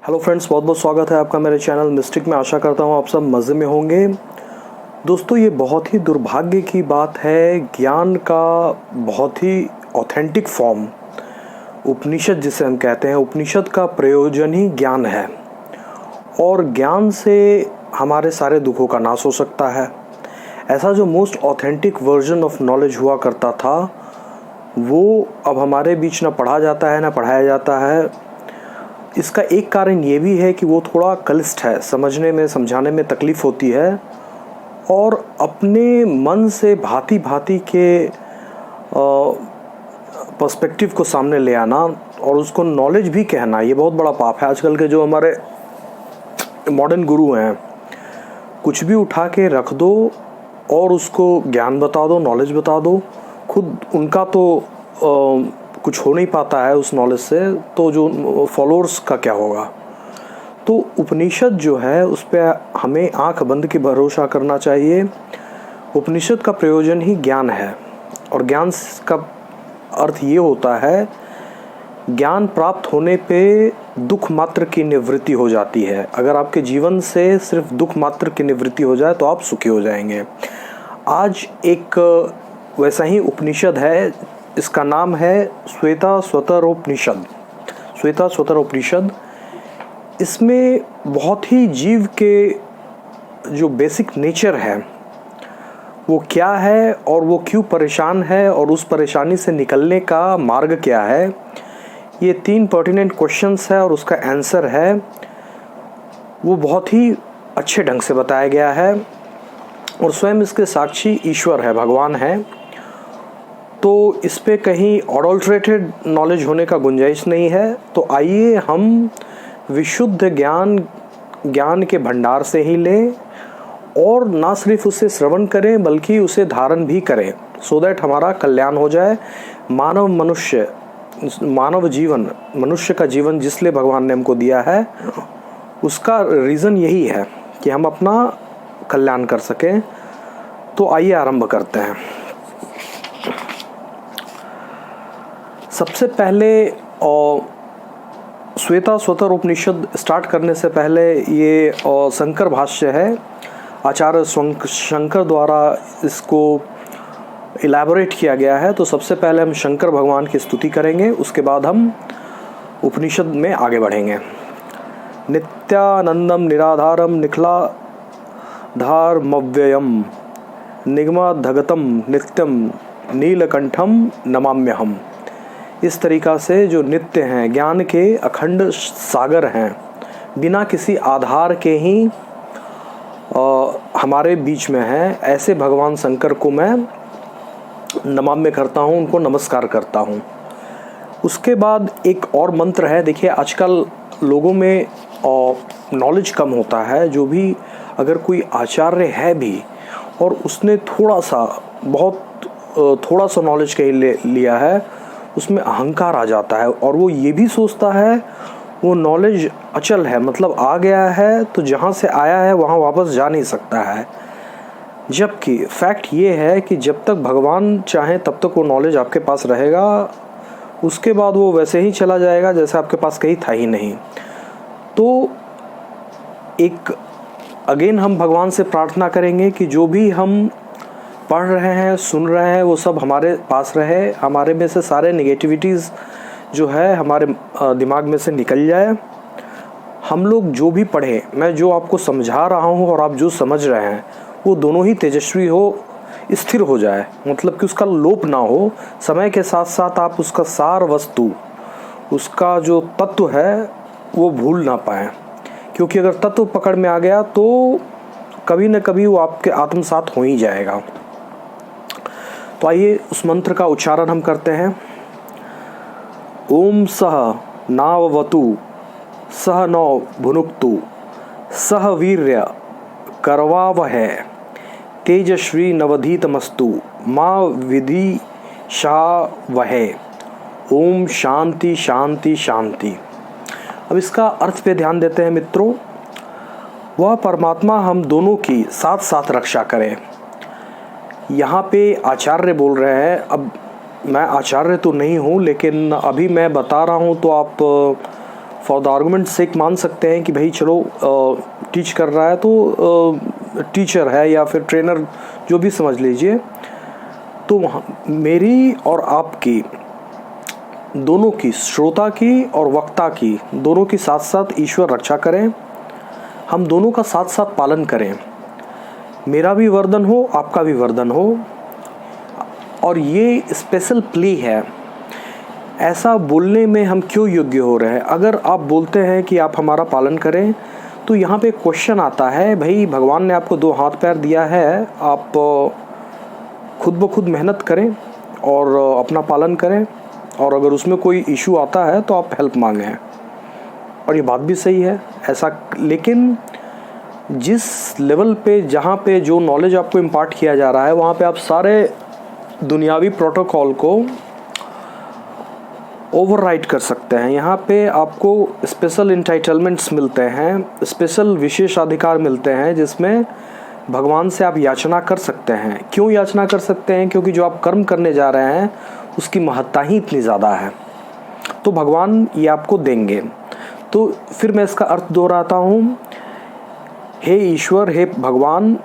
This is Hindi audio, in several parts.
हेलो फ्रेंड्स, बहुत बहुत स्वागत है आपका मेरे चैनल मिस्टिक में। आशा करता हूँ आप सब मज़े में होंगे। दोस्तों, ये बहुत ही दुर्भाग्य की बात है, ज्ञान का बहुत ही ऑथेंटिक फॉर्म उपनिषद जिसे हम कहते हैं, उपनिषद का प्रयोजन ही ज्ञान है और ज्ञान से हमारे सारे दुखों का नाश हो सकता है। ऐसा जो most authentic version of knowledge हुआ करता था वो अब हमारे बीच ना पढ़ा जाता है ना पढ़ाया जाता है। इसका एक कारण ये भी है कि वो थोड़ा क्लिष्ट है, समझने में समझाने में तकलीफ़ होती है और अपने मन से भांति भांति के पर्सपेक्टिव को सामने ले आना और उसको नॉलेज भी कहना, ये बहुत बड़ा पाप है। आजकल के जो हमारे मॉडर्न गुरु हैं, कुछ भी उठा के रख दो और उसको ज्ञान बता दो, नॉलेज बता दो। खुद उनका तो कुछ हो नहीं पाता है उस नॉलेज से, तो जो फॉलोअर्स का क्या होगा। तो उपनिषद जो है उस पर हमें आंख बंद के भरोसा करना चाहिए। उपनिषद का प्रयोजन ही ज्ञान है और ज्ञान का अर्थ ये होता है, ज्ञान प्राप्त होने पे दुख मात्र की निवृत्ति हो जाती है। अगर आपके जीवन से सिर्फ दुख मात्र की निवृत्ति हो जाए तो आप सुखी हो जाएंगे। आज एक वैसा ही उपनिषद है, इसका नाम है श्वेताश्वतरोपनिषद। श्वेताश्वतरोपनिषद, इसमें बहुत ही जीव के जो बेसिक नेचर है वो क्या है और वो क्यों परेशान है और उस परेशानी से निकलने का मार्ग क्या है, ये 3 पर्टिनेंट क्वेश्चंस है और उसका आंसर है वो बहुत ही अच्छे ढंग से बताया गया है और स्वयं इसके साक्षी ईश्वर है, भगवान है। तो इस पे कहीं अडल्ट्रेटेड नॉलेज होने का गुंजाइश नहीं है। तो आइए हम विशुद्ध ज्ञान के भंडार से ही लें और ना सिर्फ उसे श्रवण करें बल्कि उसे धारण भी करें, सो दैट हमारा कल्याण हो जाए। मानव जीवन, मनुष्य का जीवन जिसलिए भगवान ने हमको दिया है, उसका रीज़न यही है कि हम अपना कल्याण कर सकें। तो आइए आरंभ करते हैं। सबसे पहले श्वेताश्वतरोपनिषद स्टार्ट करने से पहले ये शंकर भाष्य है, आचार्य शंकर द्वारा इसको इलैबोरेट किया गया है। तो सबसे पहले हम शंकर भगवान की स्तुति करेंगे, उसके बाद हम उपनिषद में आगे बढ़ेंगे। नित्यानंदम निराधारम निखिलाधारमव्ययम निगमाधगतम नित्यम नीलकंठम नमाम्यहम। इस तरीक़ा से जो नित्य हैं, ज्ञान के अखंड सागर हैं, बिना किसी आधार के ही हमारे बीच में हैं, ऐसे भगवान शंकर को मैं नमाम्य करता हूँ, उनको नमस्कार करता हूँ। उसके बाद एक और मंत्र है। देखिए, आजकल लोगों में नॉलेज कम होता है। जो भी अगर कोई आचार्य है भी और उसने थोड़ा सा नॉलेज कहीं लिया है, उसमें अहंकार आ जाता है और वो ये भी सोचता है वो नॉलेज अचल है, मतलब आ गया है तो जहाँ से आया है वहाँ वापस जा नहीं सकता है। जबकि फैक्ट ये है कि जब तक भगवान चाहे तब तक वो नॉलेज आपके पास रहेगा, उसके बाद वो वैसे ही चला जाएगा जैसे आपके पास कहीं था ही नहीं। तो एक अगेन हम भगवान से प्रार्थना करेंगे कि जो भी हम पढ़ रहे हैं, सुन रहे हैं, वो सब हमारे पास रहे, हमारे में से सारे नेगेटिविटीज़ जो है हमारे दिमाग में से निकल जाए। हम लोग जो भी पढ़ें, मैं जो आपको समझा रहा हूँ और आप जो समझ रहे हैं, वो दोनों ही तेजस्वी हो, स्थिर हो जाए, मतलब कि उसका लोप ना हो। समय के साथ साथ आप उसका सार वस्तु, उसका जो तत्व है वो भूल ना पाएँ, क्योंकि अगर तत्व पकड़ में आ गया तो कभी न कभी वो आपके आत्मसात हो ही जाएगा। तो आइए उस मंत्र का उच्चारण हम करते हैं। ओम सह नाववतु सह नौ भुनुक्तु सह वीर्य करवावहै तेजस्वी नवधीतमस्तु माँ विदिशावहै। ओम शांति शांति शांति। अब इसका अर्थ पे ध्यान देते हैं मित्रों। वह परमात्मा हम दोनों की साथ साथ रक्षा करें। यहाँ पे आचार्य बोल रहे हैं। अब मैं आचार्य तो नहीं हूँ, लेकिन अभी मैं बता रहा हूँ तो आप फॉर द आर्गुमेंट सेक मान सकते हैं कि भाई चलो टीच कर रहा है तो टीचर है या फिर ट्रेनर, जो भी समझ लीजिए। तो मेरी और आपकी दोनों की, श्रोता की और वक्ता की, दोनों की साथ साथ ईश्वर रक्षा करें। हम दोनों का साथ साथ पालन करें। मेरा भी वर्धन हो, आपका भी वर्धन हो। और ये स्पेशल प्ले है। ऐसा बोलने में हम क्यों योग्य हो रहे हैं? अगर आप बोलते हैं कि आप हमारा पालन करें, तो यहाँ पे क्वेश्चन आता है, भाई भगवान ने आपको 2 हाथ पैर दिया है, आप खुद ब खुद मेहनत करें और अपना पालन करें, और अगर उसमें कोई इशू आता है तो आप हेल्प मांगें। और ये बात भी सही है ऐसा। लेकिन जिस लेवल पे, जहाँ पे जो नॉलेज आपको इम्पार्ट किया जा रहा है, वहाँ पे आप सारे दुनियावी प्रोटोकॉल को ओवरराइड कर सकते हैं। यहाँ पे आपको स्पेशल इंटाइटलमेंट्स मिलते हैं, स्पेशल विशेषाधिकार मिलते हैं, जिसमें भगवान से आप याचना कर सकते हैं। क्यों याचना कर सकते हैं? क्योंकि जो आप कर्म करने जा रहे हैं उसकी महत्ता ही इतनी ज़्यादा है, तो भगवान ये आपको देंगे। तो फिर मैं इसका अर्थ दोहराता हूँ, हे ईश्वर, हे भगवान,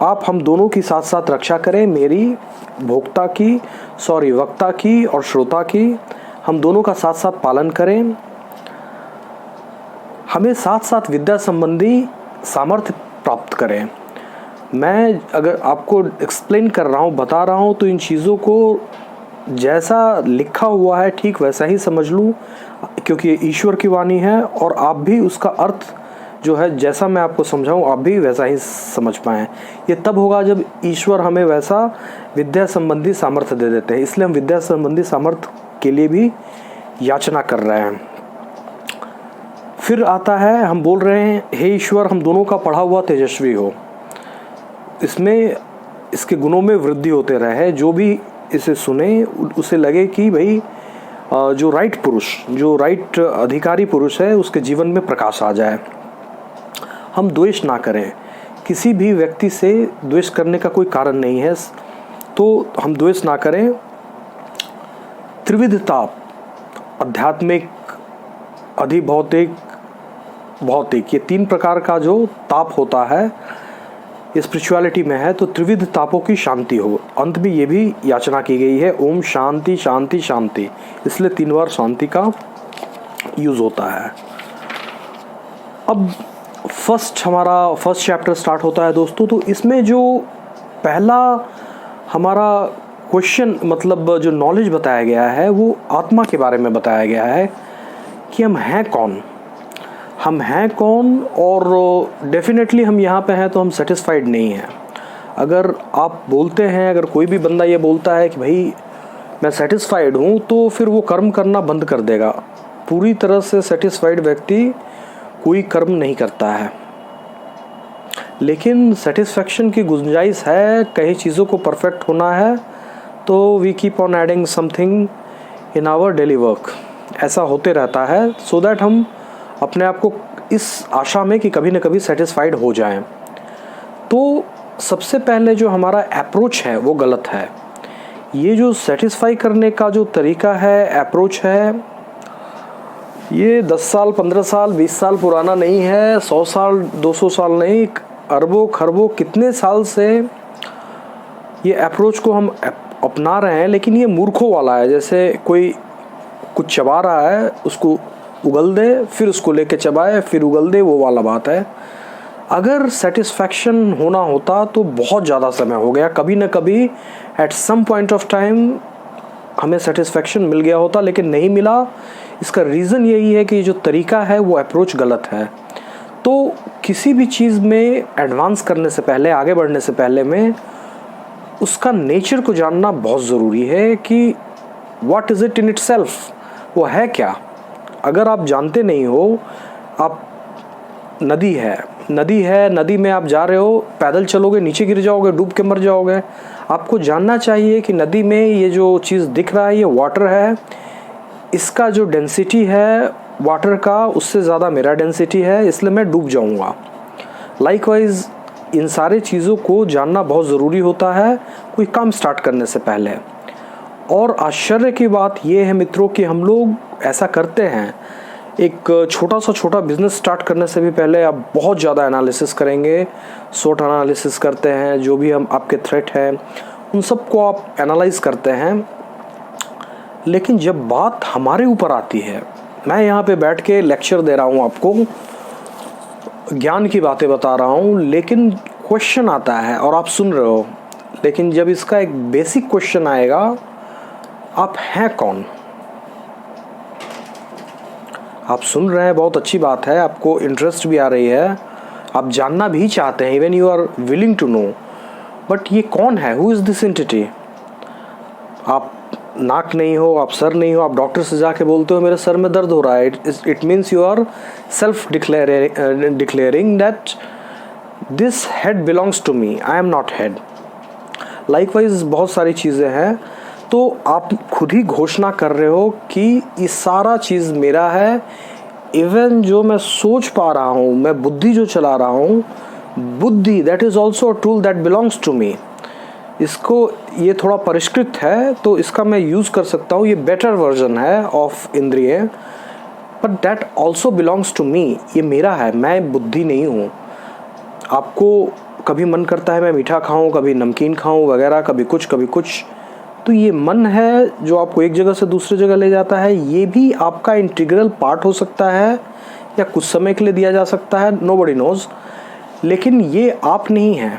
आप हम दोनों की साथ साथ रक्षा करें, मेरी, वक्ता की और श्रोता की। हम दोनों का साथ साथ पालन करें। हमें साथ साथ विद्या संबंधी सामर्थ्य प्राप्त करें। मैं अगर आपको एक्सप्लेन कर रहा हूँ, बता रहा हूँ, तो इन चीज़ों को जैसा लिखा हुआ है ठीक वैसा ही समझ लूँ, क्योंकि ये ईश्वर की वाणी है। और आप भी उसका अर्थ जो है, जैसा मैं आपको समझाऊँ, आप भी वैसा ही समझ पाएँ। ये तब होगा जब ईश्वर हमें वैसा विद्या संबंधी सामर्थ्य दे देते हैं। इसलिए हम विद्या संबंधी सामर्थ्य के लिए भी याचना कर रहे हैं। फिर आता है, हम बोल रहे हैं, हे ईश्वर, हम दोनों का पढ़ा हुआ तेजस्वी हो, इसमें इसके गुणों में वृद्धि होते रहे। जो भी इसे सुने उसे लगे कि भाई जो राइट पुरुष, जो राइट अधिकारी पुरुष है, उसके जीवन में प्रकाश आ जाए। हम द्वेष ना करें। किसी भी व्यक्ति से द्वेष करने का कोई कारण नहीं है, तो हम द्वेष ना करें। त्रिविध ताप, आध्यात्मिक, अधिभौतिक, भौतिक, ये 3 प्रकार का जो ताप होता है स्पिरिचुअलिटी में है। तो त्रिविध तापों की शांति हो। अंत में ये भी याचना की गई है, ओम शांति शांति शांति। इसलिए 3 बार शांति का यूज होता है। अब हमारा फर्स्ट चैप्टर स्टार्ट होता है दोस्तों। तो इसमें जो पहला हमारा क्वेश्चन, मतलब जो नॉलेज बताया गया है, वो आत्मा के बारे में बताया गया है कि हम हैं कौन। हम हैं कौन, और डेफिनेटली हम यहाँ पे हैं तो हम सेटिस्फाइड नहीं हैं। अगर आप बोलते हैं, अगर कोई भी बंदा ये बोलता है कि भाई मैं सेटिस्फाइड हूँ, तो फिर वो कर्म करना बंद कर देगा। पूरी तरह से सेटिस्फाइड व्यक्ति कोई कर्म नहीं करता है। लेकिन सेटिस्फैक्शन की गुंजाइश है, कई चीज़ों को परफेक्ट होना है, तो we keep on adding something in our daily work. ऐसा होते रहता है, सो दैट हम अपने आप को इस आशा में कि कभी न कभी सेटिस्फाइड हो जाएं। तो सबसे पहले जो हमारा अप्रोच है वो गलत है। ये जो सेटिस्फाई करने का जो तरीका है, अप्रोच है, ये 10 साल, 15 साल, 20 साल पुराना नहीं है, 100 साल, 200 साल नहीं, अरबों खरबों कितने साल से ये अप्रोच को हम अपना रहे हैं। लेकिन ये मूर्खों वाला है। जैसे कोई कुछ चबा रहा है, उसको उगल दे, फिर उसको लेके चबाए, फिर उगल दे, वो वाला बात है। अगर सेटिस्फैक्शन होना होता तो बहुत ज़्यादा समय हो गया। कभी न कभी at some point of time हमें सेटिस्फैक्शन मिल गया होता, लेकिन नहीं मिला। इसका रीज़न यही है कि जो तरीका है वो अप्रोच गलत है। तो किसी भी चीज़ में एडवांस करने से पहले, आगे बढ़ने से पहले में उसका नेचर को जानना बहुत ज़रूरी है कि what is it in itself, वो है क्या। अगर आप जानते नहीं हो, आप नदी है, नदी में आप जा रहे हो, पैदल चलोगे, नीचे गिर जाओगे, डूब के मर जाओगे। आपको जानना चाहिए कि नदी में ये जो चीज़ दिख रहा है ये वाटर है, इसका जो डेंसिटी है वाटर का उससे ज़्यादा मेरा डेंसिटी है, इसलिए मैं डूब जाऊंगा। लाइकवाइज इन सारे चीज़ों को जानना बहुत ज़रूरी होता है कोई काम स्टार्ट करने से पहले। और आश्चर्य की बात यह है मित्रों कि हम लोग ऐसा करते हैं, एक छोटा बिजनेस स्टार्ट करने से भी पहले आप बहुत ज़्यादा एनालिसिस करेंगे, SWOT एनालिसिस करते हैं, जो भी हम आपके थ्रेट हैं उन सब को आप एनालाइज करते हैं। लेकिन जब बात हमारे ऊपर आती है, मैं यहाँ पे बैठ के लेक्चर दे रहा हूँ, आपको ज्ञान की बातें बता रहा हूँ, लेकिन क्वेश्चन आता है और आप सुन रहे हो, लेकिन जब इसका एक बेसिक क्वेश्चन आएगा, आप हैं कौन? आप सुन रहे हैं, बहुत अच्छी बात है, आपको इंटरेस्ट भी आ रही है, आप जानना भी चाहते हैं, even you are willing to know, but ये कौन है? Who is this entity? आप नाक नहीं हो, आप सर नहीं हो, आप डॉक्टर से जाके बोलते हो मेरे सर में दर्द हो रहा है, it means you are self declaring that this head belongs to me, I am not head. Likewise बहुत सारी चीज़ें हैं, तो आप खुद ही घोषणा कर रहे हो कि ये सारा चीज़ मेरा है। इवन जो मैं सोच पा रहा हूँ, मैं बुद्धि जो चला रहा हूँ, बुद्धि that is also a tool that belongs to me. इसको ये थोड़ा परिष्कृत है तो इसका मैं यूज़ कर सकता हूँ, ये बेटर वर्जन है ऑफ इंद्रिय, but that also belongs to me, ये मेरा है, मैं बुद्धि नहीं हूँ। आपको कभी मन करता है मैं मीठा खाऊं, कभी नमकीन खाऊं वगैरह, कभी कुछ, तो ये मन है जो आपको एक जगह से दूसरी जगह ले जाता है। ये भी आपका इंटीग्रल पार्ट हो सकता है या कुछ समय के लिए दिया जा सकता है, नोबडी नोज, लेकिन ये आप नहीं है।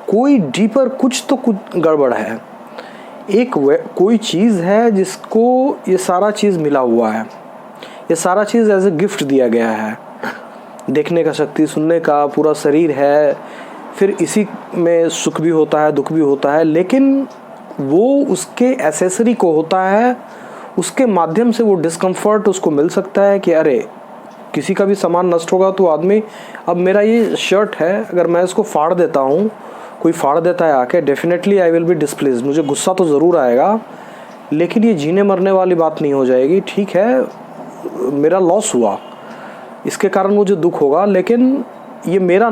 कोई डीपर कुछ गड़बड़ है, कोई चीज़ है जिसको ये सारा चीज़ मिला हुआ है, ये सारा चीज़ एज ए गिफ्ट दिया गया है। देखने का शक्ति, सुनने का, पूरा शरीर है, फिर इसी में सुख भी होता है, दुख भी होता है, लेकिन वो उसके एसेसरी को होता है, उसके माध्यम से वो डिस्कम्फर्ट उसको मिल सकता है कि अरे किसी का भी सामान नष्ट होगा तो आदमी, अब मेरा ये शर्ट है, अगर मैं इसको फाड़ देता हूँ, कोई फाड़ देता है आके, definitely I will be displaced, मुझे गुस्सा तो ज़रूर आएगा, लेकिन ये जीने मरने वाली बात नहीं हो जाएगी। ठीक है, मेरा लॉस हुआ, इसके कारण मुझे दुख होगा, लेकिन ये मेरा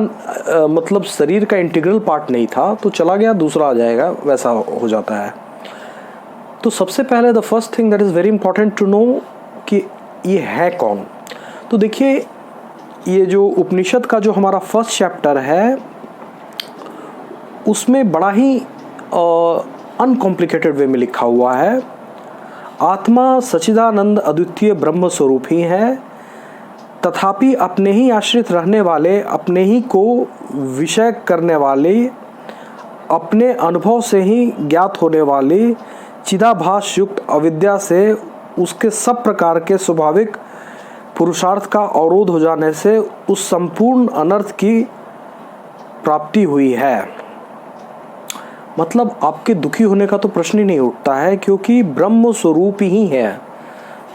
मतलब शरीर का इंटीग्रल पार्ट नहीं था, तो चला गया, दूसरा आ जाएगा, वैसा हो जाता है। तो सबसे पहले the first thing that is very important to know कि ये है कौन। तो देखिए, ये जो उपनिषद का जो हमारा फर्स्ट चैप्टर है, उसमें बड़ा ही अनकॉम्प्लिकेटेड वे में लिखा हुआ है, आत्मा सच्चिदानंद अद्वितीय ब्रह्म स्वरूप ही है, तथापि अपने ही आश्रित रहने वाले, अपने ही को विषय करने वाले, अपने अनुभव से ही ज्ञात होने वाले चिदाभास युक्त अविद्या से उसके सब प्रकार के स्वाभाविक पुरुषार्थ का अवरोध हो जाने से उस संपूर्ण अनर्थ की प्राप्ति हुई है। मतलब आपके दुखी होने का तो प्रश्न ही नहीं उठता है, क्योंकि ब्रह्म स्वरूप ही है,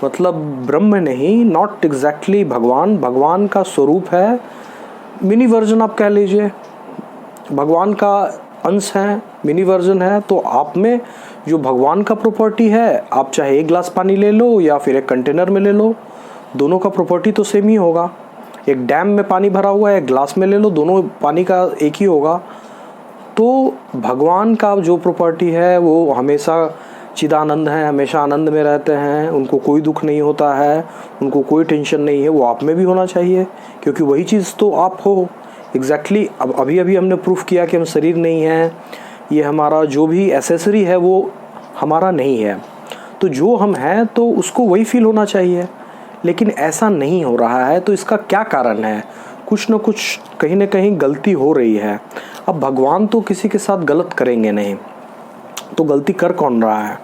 मतलब ब्रह्म नहीं, नॉट एग्जैक्टली भगवान का स्वरूप है, मिनी वर्जन आप कह लीजिए, भगवान का अंश है, मिनी वर्जन है। तो आप में जो भगवान का प्रॉपर्टी है, आप चाहे एक गिलास पानी ले लो या फिर एक कंटेनर में ले लो, दोनों का प्रॉपर्टी तो सेम ही होगा। एक डैम में पानी भरा हुआ है, एक गिलास में ले लो, दोनों पानी का एक ही होगा। तो भगवान का जो प्रॉपर्टी है वो हमेशा चिदानंद है, हमेशा आनंद में रहते हैं, उनको कोई दुख नहीं होता है, उनको कोई टेंशन नहीं है। वो आप में भी होना चाहिए, क्योंकि वही चीज़ तो आप हो एग्जैक्टली। अब अभी हमने प्रूफ किया कि हम शरीर नहीं है, ये हमारा जो भी एसेसरी है वो हमारा नहीं है, तो जो हम हैं तो उसको वही फील होना चाहिए, लेकिन ऐसा नहीं हो रहा है। तो इसका क्या कारण है? कुछ न कुछ कहीं ना कहीं गलती हो रही है। अब भगवान तो किसी के साथ गलत करेंगे नहीं, तो गलती कर कौन रहा है?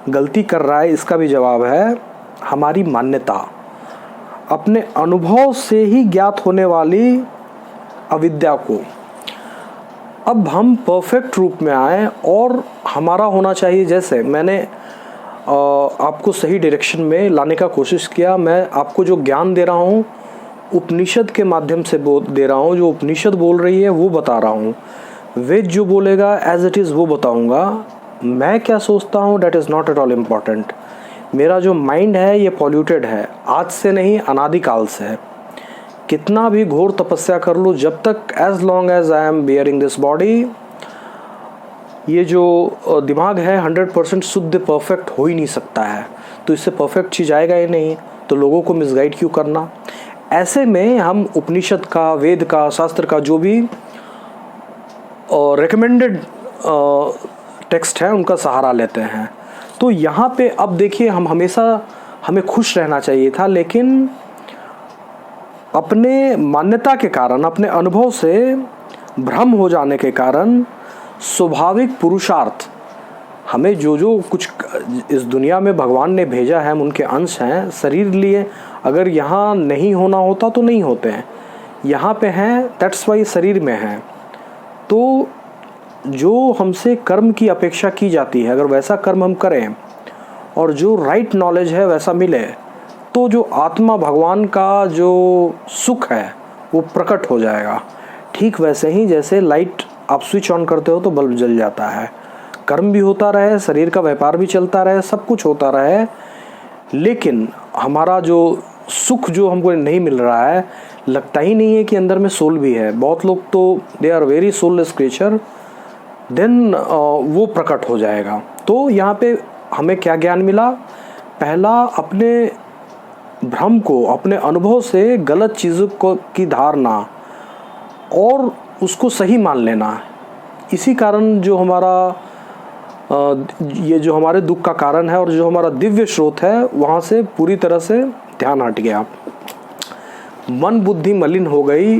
गलती कर रहा है, इसका भी जवाब है हमारी मान्यता, अपने अनुभव से ही ज्ञात होने वाली अविद्या को। अब हम परफेक्ट रूप में आए और हमारा होना चाहिए, जैसे मैंने आपको सही डायरेक्शन में लाने का कोशिश किया। मैं आपको जो ज्ञान दे रहा हूँ उपनिषद के माध्यम से दे रहा हूँ, जो उपनिषद बोल रही है वो बता रहा हूँ। वेद जो बोलेगा एज इट इज़ वो बताऊँगा। मैं क्या सोचता हूँ that is not at all important. मेरा जो माइंड है ये पॉल्यूटेड है, आज से नहीं अनादिकाल से है। कितना भी घोर तपस्या कर लो, जब तक as long as I am bearing this body, ये जो दिमाग है 100% शुद्ध परफेक्ट हो ही नहीं सकता है। तो इससे परफेक्ट चीज़ आएगा ही नहीं। तो लोगों को मिसगाइड क्यों करना। ऐसे में हम उपनिषद का, वेद का, शास्त्र का जो भी रिकमेंडेड टेक्स्ट हैं उनका सहारा लेते हैं। तो यहाँ पे अब देखिए, हम हमेशा हमें खुश रहना चाहिए था, लेकिन अपने मान्यता के कारण, अपने अनुभव से भ्रम हो जाने के कारण स्वाभाविक पुरुषार्थ, हमें जो जो कुछ इस दुनिया में भगवान ने भेजा है, हम उनके अंश हैं, शरीर लिए अगर यहाँ नहीं होना होता तो नहीं होते हैं, यहाँ पे हैं, दैट्स वाई शरीर में हैं। तो जो हमसे कर्म की अपेक्षा की जाती है, अगर वैसा कर्म हम करें और जो राइट नॉलेज है वैसा मिले, तो जो आत्मा भगवान का जो सुख है वो प्रकट हो जाएगा। ठीक वैसे ही जैसे लाइट आप स्विच ऑन करते हो तो बल्ब जल जाता है, कर्म भी होता रहे, शरीर का व्यापार भी चलता रहे, सब कुछ होता रहे, लेकिन हमारा जो सुख जो हमको नहीं मिल रहा है, लगता ही नहीं है कि अंदर में सोल भी है। बहुत लोग तो they are very soulless creature, then वो प्रकट हो जाएगा। तो यहाँ पे हमें क्या ज्ञान मिला? पहला, अपने भ्रम को, अपने अनुभव से गलत चीज़ों को की धारणा और उसको सही मान लेना, इसी कारण जो हमारा ये जो हमारे दुख का कारण है और जो हमारा दिव्य स्रोत है, वहाँ से पूरी तरह से ध्यान हट गया, मन बुद्धि मलिन हो गई।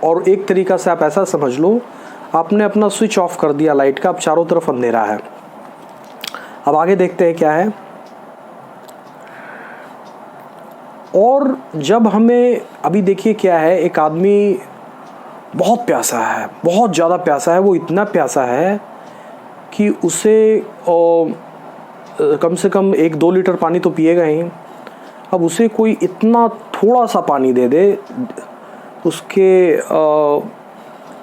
और एक तरीका से आप ऐसा समझ लो, आपने अपना स्विच ऑफ कर दिया लाइट का, अब चारों तरफ अंधेरा है। अब आगे देखते हैं क्या है। और जब हमें, अभी देखिए क्या है, एक आदमी बहुत प्यासा है, बहुत ज़्यादा प्यासा है, वो इतना प्यासा है कि उसे कम से कम 1-2 लीटर पानी तो पिएगा ही। अब उसे कोई इतना थोड़ा सा पानी दे दे, उसके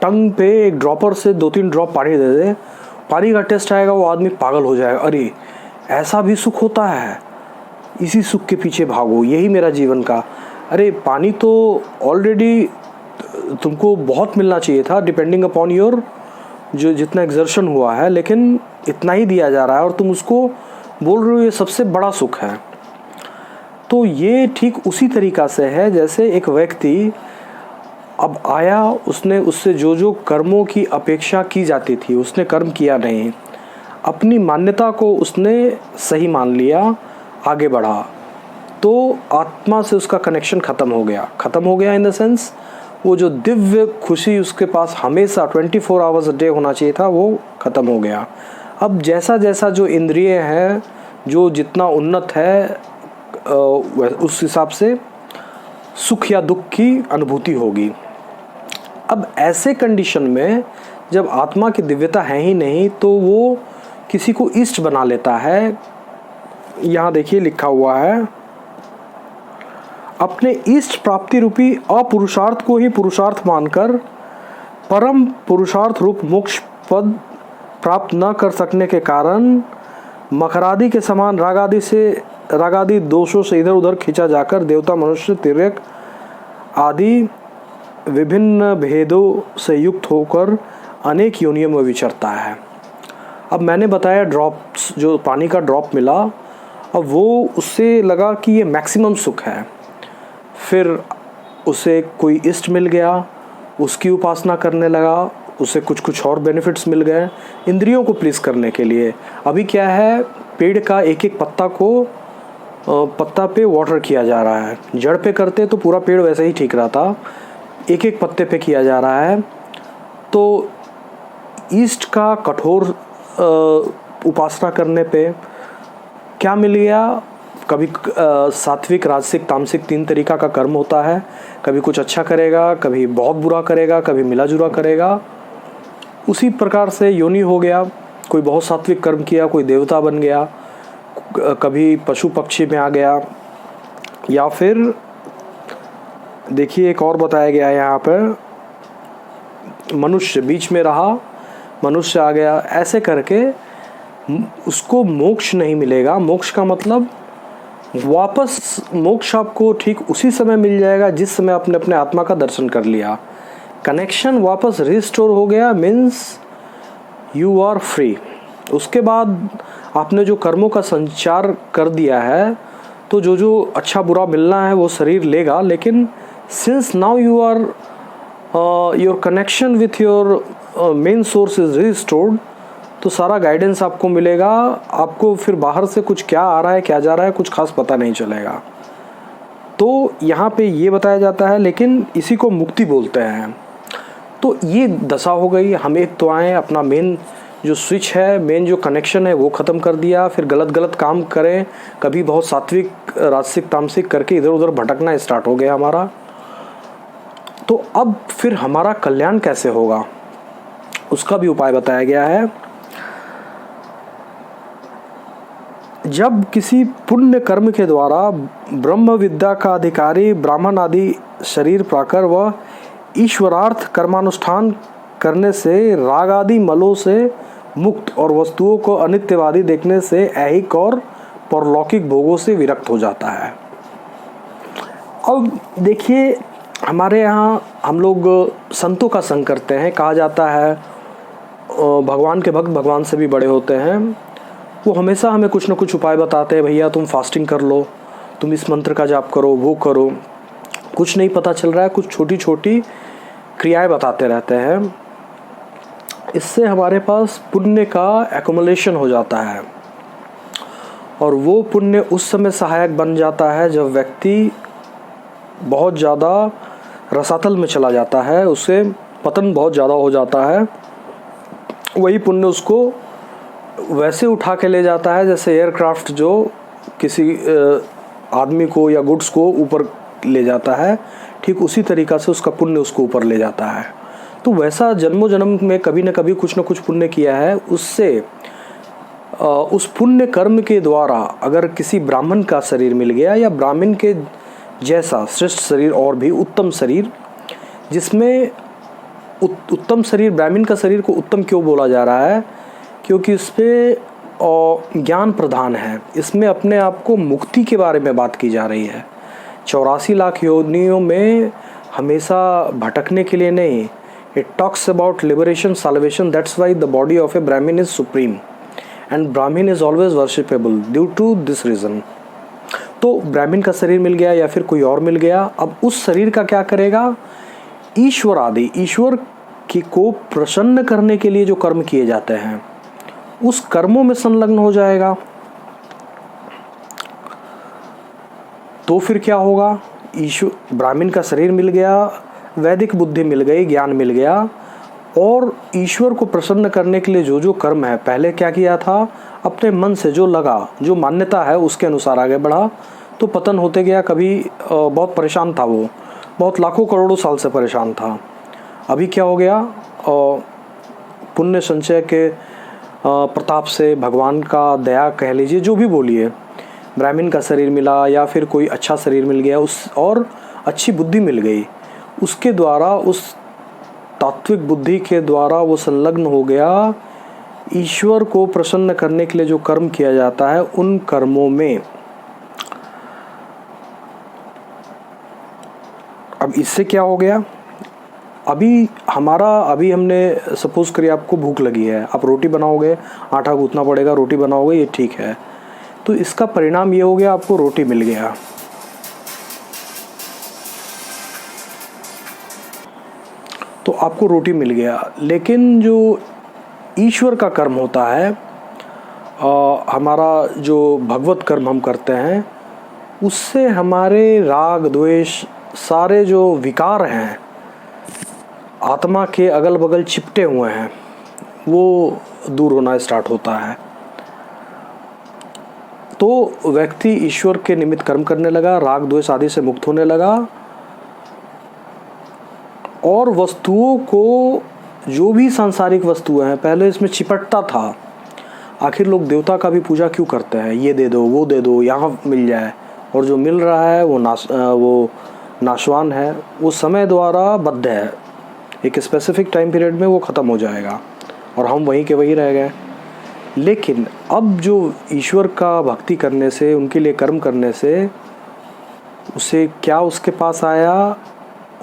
टंग पे एक ड्रॉपर से 2-3 ड्रॉप पानी दे दे, पानी का टेस्ट आएगा, वो आदमी पागल हो जाएगा। अरे ऐसा भी सुख होता है, इसी सुख के पीछे भागो, यही मेरा जीवन का। अरे पानी तो ऑलरेडी तुमको बहुत मिलना चाहिए था, डिपेंडिंग अपॉन योर जो जितना एक्सर्शन हुआ है, लेकिन इतना ही दिया जा रहा है और तुम उसको बोल रहे हो ये सबसे बड़ा सुख है। तो ये ठीक उसी तरीक़ा से है जैसे एक व्यक्ति अब आया, उसने उससे जो जो कर्मों की अपेक्षा की जाती थी उसने कर्म किया नहीं, अपनी मान्यता को उसने सही मान लिया, आगे बढ़ा, तो आत्मा से उसका कनेक्शन ख़त्म हो गया इन द सेंस वो जो दिव्य खुशी उसके पास हमेशा 24 आवर्स अ डे होना चाहिए था, वो ख़त्म हो गया। अब जैसा जैसा जो इंद्रिय है, जो जितना उन्नत है, उस हिसाब से सुख या दुख की अनुभूति होगी। अब ऐसे कंडीशन में जब आत्मा की दिव्यता है ही नहीं, तो वो किसी को इष्ट बना लेता है। यहाँ देखिए लिखा हुआ है, अपने इष्ट प्राप्ति रूपी अपुरुषार्थ को ही पुरुषार्थ मानकर परम पुरुषार्थ रूप मोक्ष पद प्राप्त न कर सकने के कारण मकरादि के समान रागादि दोषों से इधर उधर खींचा जाकर देवता, मनुष्य, तिर्यक आदि विभिन्न भेदों से युक्त होकर अनेक योनियों में विचरता है। अब मैंने बताया ड्रॉप्स, जो पानी का ड्रॉप मिला, अब वो उससे लगा कि ये मैक्सिमम सुख है। फिर उसे कोई इष्ट मिल गया, उसकी उपासना करने लगा, उसे कुछ कुछ और बेनिफिट्स मिल गए इंद्रियों को प्लीज़ करने के लिए। अभी क्या है, पेड़ का एक एक पत्ता पे वाटर किया जा रहा है। जड़ पे करते तो पूरा पेड़ वैसे ही ठीक रहता, एक एक पत्ते पे किया जा रहा है। तो ईस्ट का कठोर उपासना करने पे क्या मिल गया, कभी सात्विक, राजसिक, तामसिक 3 तरीका का कर्म होता है। कभी कुछ अच्छा करेगा, कभी बहुत बुरा करेगा, कभी मिला जुला करेगा। उसी प्रकार से योनि हो गया, कोई बहुत सात्विक कर्म किया, कोई देवता बन गया, कभी पशु पक्षी में आ गया, या फिर देखिए एक और बताया गया है यहाँ पर, मनुष्य बीच में रहा, मनुष्य आ गया। ऐसे करके उसको मोक्ष नहीं मिलेगा। मोक्ष का मतलब वापस मोक्ष आपको ठीक उसी समय मिल जाएगा जिस समय आपने अपने आत्मा का दर्शन कर लिया, कनेक्शन वापस रिस्टोर हो गया, मीन्स यू आर फ्री। उसके बाद आपने जो कर्मों का संचार कर दिया है, तो जो जो अच्छा बुरा मिलना है वो शरीर लेगा, लेकिन since now you are your connection with your main source is restored, तो सारा गाइडेंस आपको मिलेगा। आपको फिर बाहर से कुछ क्या आ रहा है क्या जा रहा है कुछ खास पता नहीं चलेगा। तो यहाँ पे ये बताया जाता है, लेकिन इसी को मुक्ति बोलते हैं। तो ये दशा हो गई, हम एक तो आए, अपना मेन जो स्विच है, मेन जो कनेक्शन है वो ख़त्म कर दिया, फिर गलत गलत काम करें, कभी बहुत सात्विक राजसिक तामसिक करके इधर उधर भटकना स्टार्ट हो गया हमारा। तो अब फिर हमारा कल्याण कैसे होगा उसका भी उपाय बताया गया है। जब किसी पुण्य कर्म के द्वारा ब्रह्म विद्या का अधिकारी ब्राह्मण आदि शरीर पाकर वह ईश्वरार्थ कर्मानुष्ठान करने से राग आदि मलों से मुक्त और वस्तुओं को अनित्यवादी देखने से ऐहिक और परलौकिक भोगों से विरक्त हो जाता है। अब देखिए, हमारे यहाँ हम लोग संतों का संग करते हैं। कहा जाता है भगवान के भक्त भगवान से भी बड़े होते हैं। वो हमेशा हमें कुछ ना कुछ उपाय बताते हैं, भैया तुम फास्टिंग कर लो, तुम इस मंत्र का जाप करो, वो करो। कुछ नहीं पता चल रहा है, कुछ छोटी छोटी क्रियाएं बताते रहते हैं। इससे हमारे पास पुण्य का एक्युमुलेशन हो जाता है, और वो पुण्य उस समय सहायक बन जाता है जब व्यक्ति बहुत ज़्यादा रसातल में चला जाता है, उससे पतन बहुत ज़्यादा हो जाता है। वही पुण्य उसको वैसे उठा के ले जाता है जैसे एयरक्राफ्ट जो किसी आदमी को या गुड्स को ऊपर ले जाता है, ठीक उसी तरीक़ा से उसका पुण्य उसको ऊपर ले जाता है। तो वैसा जन्मों जन्म में कभी न कभी कुछ न कुछ पुण्य किया है, उससे उस पुण्य कर्म के द्वारा अगर किसी ब्राह्मण का शरीर मिल गया या ब्राह्मण के जैसा श्रेष्ठ शरीर और भी उत्तम शरीर, जिसमें उत्तम शरीर, ब्राह्मण का शरीर को उत्तम क्यों बोला जा रहा है? क्योंकि इस पर ज्ञान प्रधान है, इसमें अपने आप को मुक्ति के बारे में बात की जा रही है। 84 लाख योनियों में हमेशा भटकने के लिए नहीं। It talks about liberation, salvation. That's why the body of a Brahmin is supreme and Brahmin is always worshipable due to this reason. तो ब्राह्मण का शरीर मिल गया या फिर कोई और मिल गया, अब उस शरीर का क्या करेगा? ईश्वर आदि, ईश्वर को प्रसन्न करने के लिए जो कर्म किए जाते हैं उस कर्मों में संलग्न हो जाएगा। तो फिर क्या होगा? ईश्वर, ब्राह्मण का शरीर मिल गया, वैदिक बुद्धि मिल गई, ज्ञान मिल गया, और ईश्वर को प्रसन्न करने के लिए जो जो कर्म है, पहले क्या किया था, अपने मन से जो लगा, जो मान्यता है उसके अनुसार आगे बढ़ा, तो पतन होते गया। कभी बहुत परेशान था, वो बहुत लाखों करोड़ों साल से परेशान था। अभी क्या हो गया? पुण्य संचय के प्रताप से, भगवान का दया कह लीजिए, जो भी बोलिए, ब्राह्मण का शरीर मिला या फिर कोई अच्छा शरीर मिल गया, उस और अच्छी बुद्धि मिल गई, उसके द्वारा, उस तात्विक बुद्धि के द्वारा वो संलग्न हो गया ईश्वर को प्रसन्न करने के लिए जो कर्म किया जाता है उन कर्मों में। अब इससे क्या हो गया? अभी हमने सपोज करिए आपको भूख लगी है, आप रोटी बनाओगे, आटा गूंथना पड़ेगा, रोटी बनाओगे, ये ठीक है। तो इसका परिणाम ये हो गया, आपको रोटी मिल गया। तो आपको रोटी मिल गया, लेकिन जो ईश्वर का कर्म होता है, हमारा जो भगवत कर्म हम करते हैं, उससे हमारे राग द्वेष सारे जो विकार हैं आत्मा के अगल बगल चिपटे हुए हैं, वो दूर होना स्टार्ट होता है। तो व्यक्ति ईश्वर के निमित्त कर्म करने लगा, राग द्वेष आदि से मुक्त होने लगा, और वस्तुओं को, जो भी सांसारिक वस्तुएं हैं, पहले इसमें चिपटता था। आखिर लोग देवता का भी पूजा क्यों करते हैं? ये दे दो, वो दे दो, यहाँ मिल जाए, और जो मिल रहा है वो नाशवान है, वो समय द्वारा बद्ध है, एक स्पेसिफिक टाइम पीरियड में वो ख़त्म हो जाएगा, और हम वहीं के वहीं रह गए। लेकिन अब जो ईश्वर का भक्ति करने से, उनके लिए कर्म करने से, उसे क्या उसके पास आया?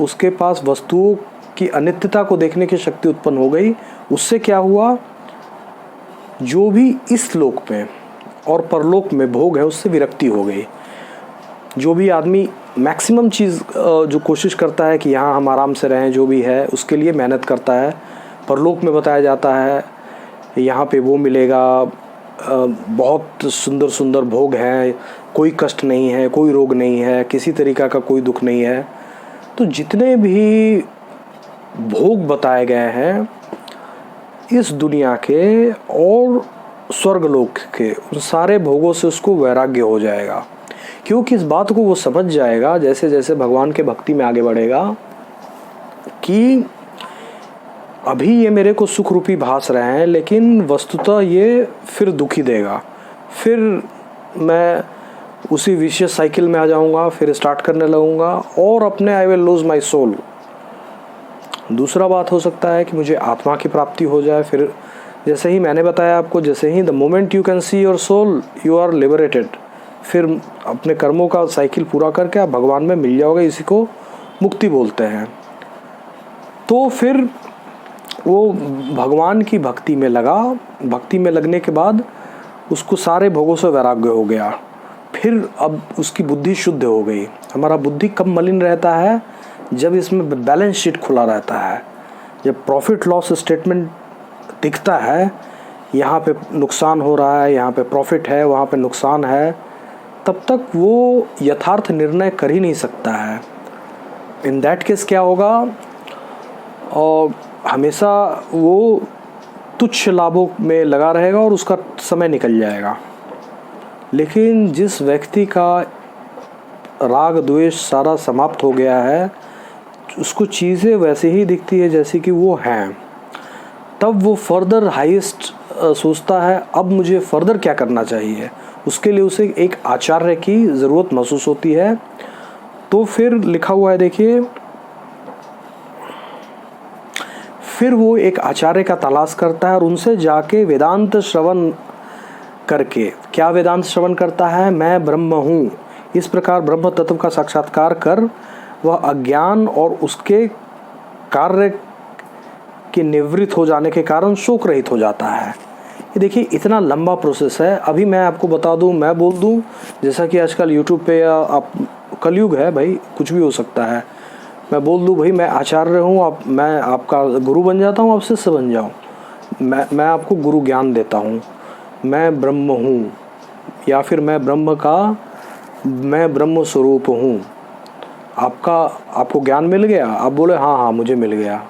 उसके पास वस्तुओं की अनित्यता को देखने की शक्ति उत्पन्न हो गई। उससे क्या हुआ? जो भी इस लोक में और परलोक में भोग है, उससे विरक्ति हो गई। जो भी आदमी मैक्सिमम चीज़ जो कोशिश करता है कि यहाँ हम आराम से रहें, जो भी है उसके लिए मेहनत करता है। परलोक में बताया जाता है यहाँ पे वो मिलेगा, बहुत सुंदर सुंदर भोग हैं, कोई कष्ट नहीं है, कोई रोग नहीं है, किसी तरीक़ा का कोई दुख नहीं है। तो जितने भी भोग बताए गए हैं इस दुनिया के और स्वर्गलोक के, उन सारे भोगों से उसको वैराग्य हो जाएगा, क्योंकि इस बात को वो समझ जाएगा जैसे जैसे भगवान के भक्ति में आगे बढ़ेगा कि अभी ये मेरे को सुख रूपी भास रहे हैं, लेकिन वस्तुतः ये फिर दुखी देगा, फिर मैं उसी विशेष साइकिल में आ जाऊंगा, फिर स्टार्ट करने लगूंगा और अपने I will lose my soul. दूसरा बात हो सकता है कि मुझे आत्मा की प्राप्ति हो जाए। फिर जैसे ही मैंने बताया आपको, जैसे ही the moment you can see your soul you are liberated, फिर अपने कर्मों का साइकिल पूरा करके आप भगवान में मिल जाओगे। इसी को मुक्ति बोलते हैं। तो फिर वो भगवान की भक्ति में लगा, भक्ति में लगने के बाद उसको सारे भोगों से वैराग्य हो गया। फिर अब उसकी बुद्धि शुद्ध हो गई। हमारा बुद्धि कब मलिन रहता है? जब इसमें बैलेंस शीट खुला रहता है, जब प्रॉफिट लॉस स्टेटमेंट दिखता है, यहाँ पे नुकसान हो रहा है, यहाँ पे प्रॉफिट है, वहाँ पे नुकसान है, तब तक वो यथार्थ निर्णय कर ही नहीं सकता है। इन दैट केस क्या होगा? और हमेशा वो तुच्छ लाभों में लगा रहेगा और उसका समय निकल जाएगा। लेकिन जिस व्यक्ति का राग द्वेष सारा समाप्त हो गया है, उसको चीज़ें वैसे ही दिखती है जैसे कि वो हैं, तब वो फर्दर हाईएस्ट सोचता है अब मुझे फर्दर क्या करना चाहिए। उसके लिए उसे एक आचार्य की ज़रूरत महसूस होती है। तो फिर लिखा हुआ है, देखिए, फिर वो एक आचार्य का तलाश करता है और उनसे जाके वेदांत श्रवण करके, क्या वेदांत श्रवण करता है? मैं ब्रह्म हूँ। इस प्रकार ब्रह्म तत्व का साक्षात्कार कर वह अज्ञान और उसके कार्य के निवृत्त हो जाने के कारण शोक रहित हो जाता है। ये देखिए इतना लंबा प्रोसेस है। अभी मैं आपको बता दूं, मैं बोल दूं, जैसा कि आजकल यूट्यूब पे या आप, कलयुग है भाई, कुछ भी हो सकता है। मैं बोल दूं भाई मैं आचार्य हूँ, मैं आपका गुरु बन जाता हूँ, आप शिष्य बन जाऊँ, मैं आपको गुरु ज्ञान देता हूँ, मैं ब्रह्म हूँ, या फिर मैं ब्रह्म स्वरूप हूँ। आपको ज्ञान मिल गया, आप बोले हाँ हाँ मुझे मिल गया।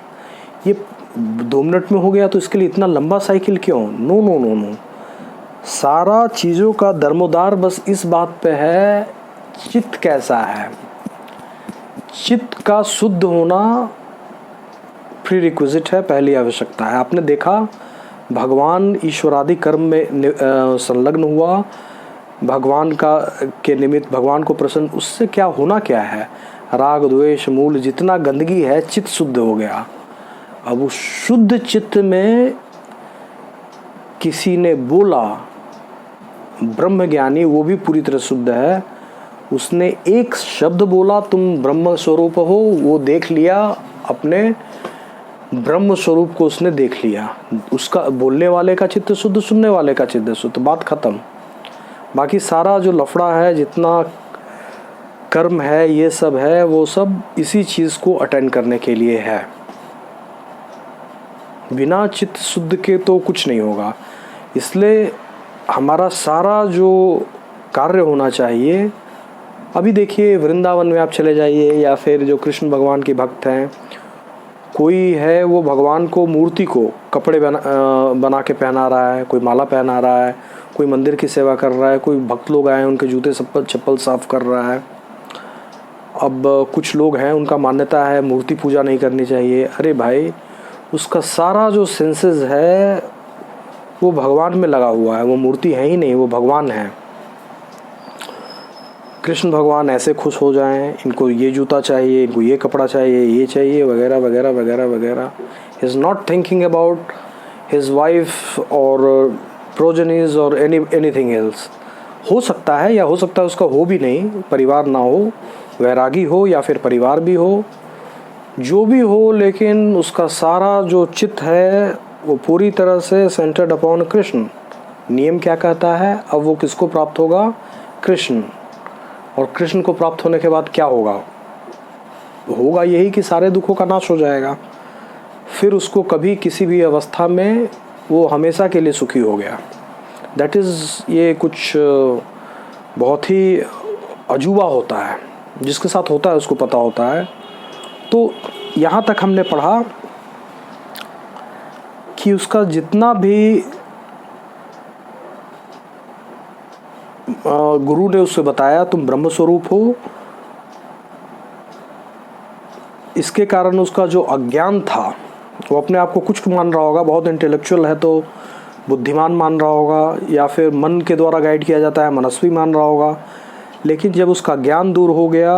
ये 2 मिनट में हो गया, तो इसके लिए इतना लंबा साइकिल क्यों? No no no no. सारा चीज़ों का दरमोदार बस इस बात पे है, चित्त कैसा है। चित्त का शुद्ध होना प्री रिक्विजिट है, पहली आवश्यकता है। आपने देखा भगवान ईश्वरादि कर्म में संलग्न हुआ, भगवान के निमित्त भगवान को प्रसन्न, उससे क्या होना क्या है? राग द्वेष मूल जितना गंदगी है, चित्त शुद्ध हो गया। अब उस शुद्ध चित्त में किसी ने बोला, ब्रह्म ज्ञानी, वो भी पूरी तरह शुद्ध है, उसने एक शब्द बोला तुम ब्रह्म स्वरूप हो, वो देख लिया, अपने ब्रह्म स्वरूप को उसने देख लिया। उसका बोलने वाले का चित्त शुद्ध, सुनने वाले का चित्त शुद्ध, बात खत्म। बाकी सारा जो लफड़ा है, जितना कर्म है, ये सब है, वो सब इसी चीज़ को अटेंड करने के लिए है। बिना चित्त शुद्ध के तो कुछ नहीं होगा। इसलिए हमारा सारा जो कार्य होना चाहिए, अभी देखिए वृंदावन में आप चले जाइए, या फिर जो कृष्ण भगवान के भक्त हैं, कोई है वो भगवान को, मूर्ति को कपड़े बना के पहना रहा है, कोई माला पहना रहा है, कोई मंदिर की सेवा कर रहा है, कोई भक्त लोग आए हैं उनके जूते चप्पल साफ कर रहा है। अब कुछ लोग हैं उनका मान्यता है मूर्ति पूजा नहीं करनी चाहिए। अरे भाई, उसका सारा जो सेंसेस है वो भगवान में लगा हुआ है, वो मूर्ति है ही नहीं, वो भगवान है। कृष्ण भगवान ऐसे खुश हो जाएं, इनको ये जूता चाहिए, इनको ये कपड़ा चाहिए, ये चाहिए, वगैरह वगैरह वगैरह वगैरह। He is not thinking about his wife और प्रोजेनीज और एनीथिंग एल्स। हो सकता है, या हो सकता है उसका हो भी नहीं, परिवार ना हो, वैरागी हो, या फिर परिवार भी हो, जो भी हो, लेकिन उसका सारा जो चित्त है वो पूरी तरह से सेंटर्ड अपॉन कृष्ण। नियम क्या कहता है? अब वो किसको प्राप्त होगा? कृष्ण। और कृष्ण को प्राप्त होने के बाद क्या होगा? होगा यही कि सारे दुखों का नाश हो जाएगा, फिर उसको कभी किसी भी अवस्था में वो हमेशा के लिए सुखी हो गया। दैट इज़, ये कुछ बहुत ही अजूबा होता है, जिसके साथ होता है उसको पता होता है। तो यहाँ तक हमने पढ़ा कि उसका जितना भी गुरु ने उससे बताया तुम ब्रह्म स्वरूप हो, इसके कारण उसका जो अज्ञान था, वो अपने आप को कुछ मान रहा होगा, बहुत इंटेलेक्चुअल है तो बुद्धिमान मान रहा होगा, या फिर मन के द्वारा गाइड किया जाता है मनस्वी मान रहा होगा। लेकिन जब उसका ज्ञान दूर हो गया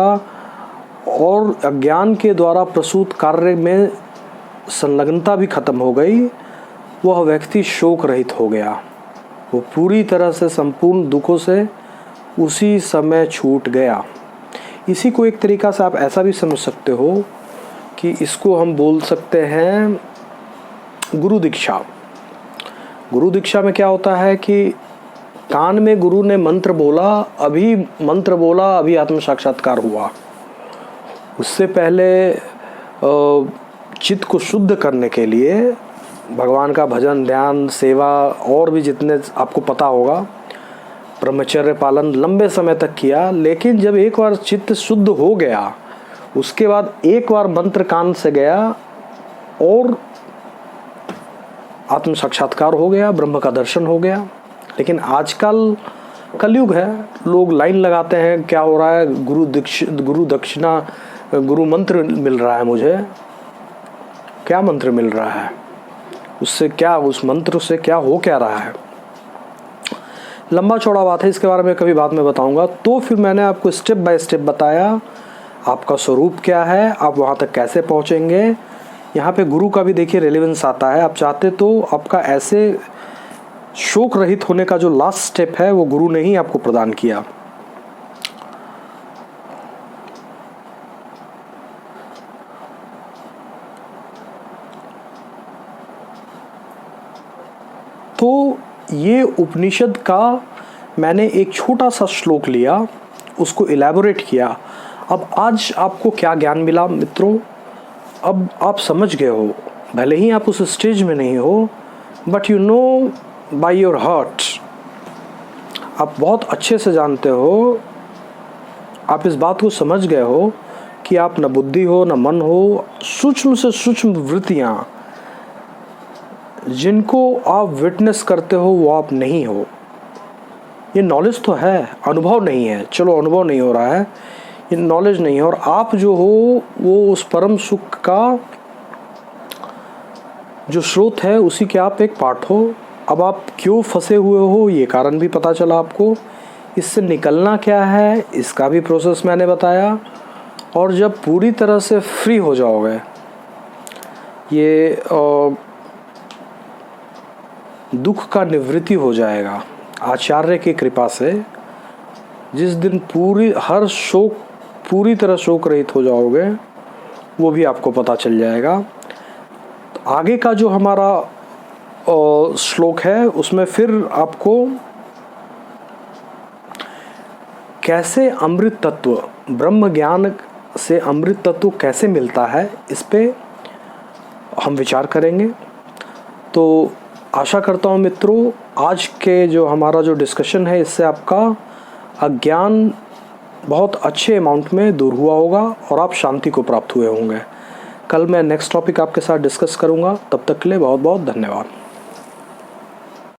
और अज्ञान के द्वारा प्रसूत कार्य में संलग्नता भी खत्म हो गई, वह व्यक्ति शोक रहित हो गया। वो पूरी तरह से संपूर्ण दुखों से उसी समय छूट गया। इसी को एक तरीक़ा से आप ऐसा भी समझ सकते हो कि इसको हम बोल सकते हैं गुरु दीक्षा। गुरु दीक्षा में क्या होता है कि कान में गुरु ने मंत्र बोला, अभी आत्म साक्षात्कार हुआ। उससे पहले चित्त को शुद्ध करने के लिए भगवान का भजन, ध्यान, सेवा और भी जितने आपको पता होगा, ब्रह्मचर्य पालन लंबे समय तक किया। लेकिन जब एक बार चित्त शुद्ध हो गया, उसके बाद एक बार मंत्र कान से गया और आत्म साक्षात्कार हो गया, ब्रह्म का दर्शन हो गया। लेकिन आजकल कलयुग है, लोग लाइन लगाते हैं, क्या हो रहा है, गुरु मंत्र मिल रहा है मुझे। क्या मंत्र मिल रहा है? उससे क्या, उस मंत्र से क्या हो क्या रहा है? लंबा चौड़ा बात है, इसके बारे में कभी बाद में बताऊंगा। तो फिर मैंने आपको स्टेप बाय स्टेप बताया आपका स्वरूप क्या है, आप वहाँ तक कैसे पहुँचेंगे। यहाँ पे गुरु का भी देखिए रेलेवेंस आता है। आप चाहते तो आपका ऐसे शोक रहित होने का जो लास्ट स्टेप है वो गुरु ने ही आपको प्रदान किया। तो ये उपनिषद का मैंने एक छोटा सा श्लोक लिया, उसको इलैबोरेट किया। अब आज आपको क्या ज्ञान मिला मित्रों? अब आप समझ गए हो, भले ही आप उस स्टेज में नहीं हो, but you know by your heart, आप बहुत अच्छे से जानते हो, आप इस बात को समझ गए हो कि आप न बुद्धि हो न मन हो, सूक्ष्म से सूक्ष्म वृत्तियाँ जिनको आप विटनेस करते हो वो आप नहीं हो। ये नॉलेज तो है, अनुभव नहीं है। चलो अनुभव नहीं हो रहा है, ये नॉलेज नहीं है। और आप जो हो वो उस परम सुख का जो स्रोत है उसी के आप एक पार्ट हो। अब आप क्यों फंसे हुए हो ये कारण भी पता चला आपको, इससे निकलना क्या है इसका भी प्रोसेस मैंने बताया। और जब पूरी तरह से फ्री हो जाओगे, ये दुख का निवृत्ति हो जाएगा आचार्य की कृपा से। जिस दिन हर शोक पूरी तरह शोक रहित हो जाओगे, वो भी आपको पता चल जाएगा। आगे का जो हमारा श्लोक है उसमें फिर आपको कैसे अमृत तत्व, ब्रह्म ज्ञान से अमृत तत्व कैसे मिलता है, इस पे हम विचार करेंगे। तो आशा करता हूँ मित्रों, आज के जो हमारा जो डिस्कशन है इससे आपका अज्ञान बहुत अच्छे अमाउंट में दूर हुआ होगा और आप शांति को प्राप्त हुए होंगे। कल मैं नेक्स्ट टॉपिक आपके साथ डिस्कस करूँगा। तब तक के लिए बहुत बहुत धन्यवाद।